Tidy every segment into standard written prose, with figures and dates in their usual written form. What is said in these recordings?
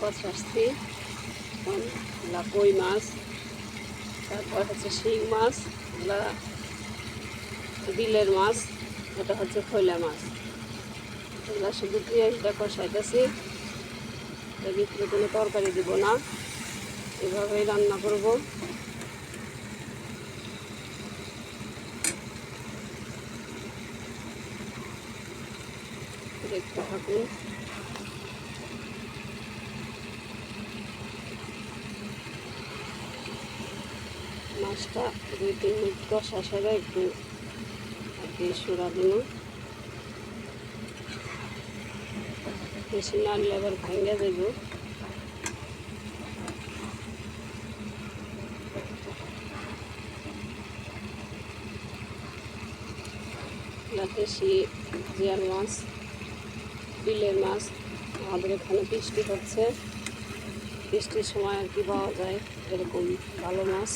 কচরাচ্ছি কই মাছ, তারপর হচ্ছে শিং মাছ, এগুলা বিলের মাছ, এটা হচ্ছে খৈলা মাছ। এগুলা শুধু পেঁয়াজটা কষাইতেছি, এর ভিতরে কোনো তরকারি দিব না, এভাবেই রান্না করব। দেখতে থাকুন। মাছটা 2-3 মিনিট কষা সেরে একটু আর কি সুরা দিন, বেশি নাড়লে আবার ভেঙে দেব। দেশি জিয়ার মাছ, বিলের মাছ। আমাদের এখানে বৃষ্টি হচ্ছে, বৃষ্টির সময় আর কি পাওয়া যায় এরকম ভালো মাছ।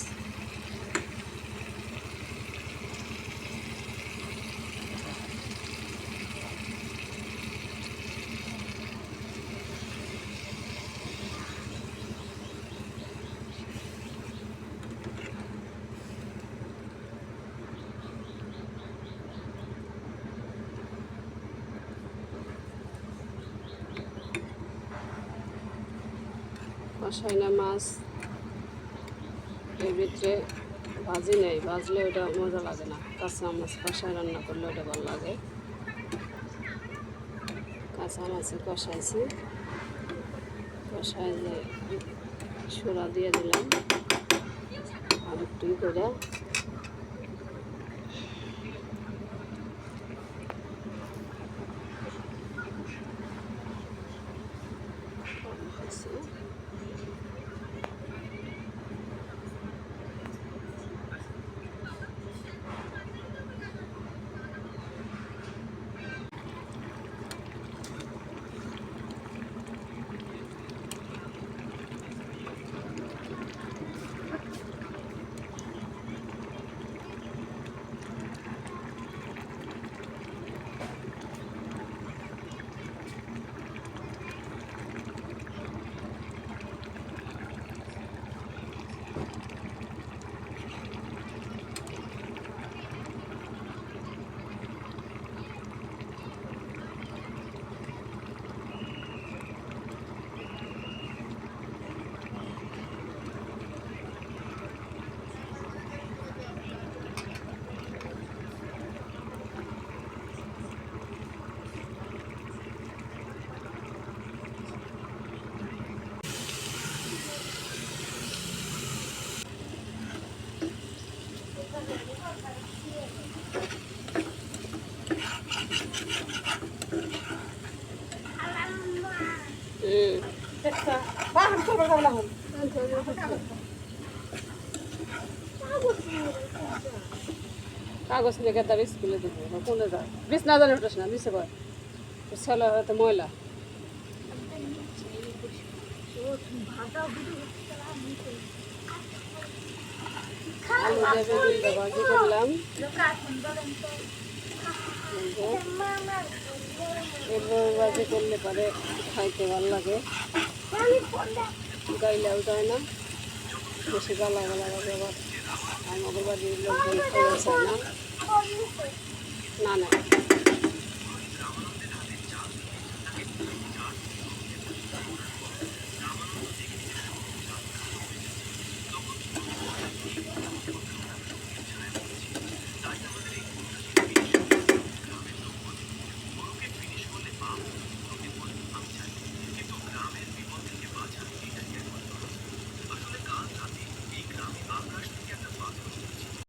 কষাইনা মাছ এর ভিতরে ভাজি নেই, ভাজলে ওটা মজা লাগে না। কাঁচা মাছ কষায় রান্না করলে ওটা ভালো লাগে। কাঁচা মাছে কষাইছি, কষাই যে সোড়া দিয়ে দিলাম আর একটু করে। কাগজ নিয়ে তার স্কুলে দেবো, কোনে যায় বিছ না জানে উঠাস না, নিচে কয় ছেলে হয়তো ময়লা। আলু দিয়ে বেগুনটা ভাজি করলাম, এভাবে ভাজি করলে পরে খাইতে ভালো লাগে, গাইলেও যায় না, বেশি গালা গালা লাগে। আবার আমাদের বাড়ির লোকজন খাওয়া চায় না, না না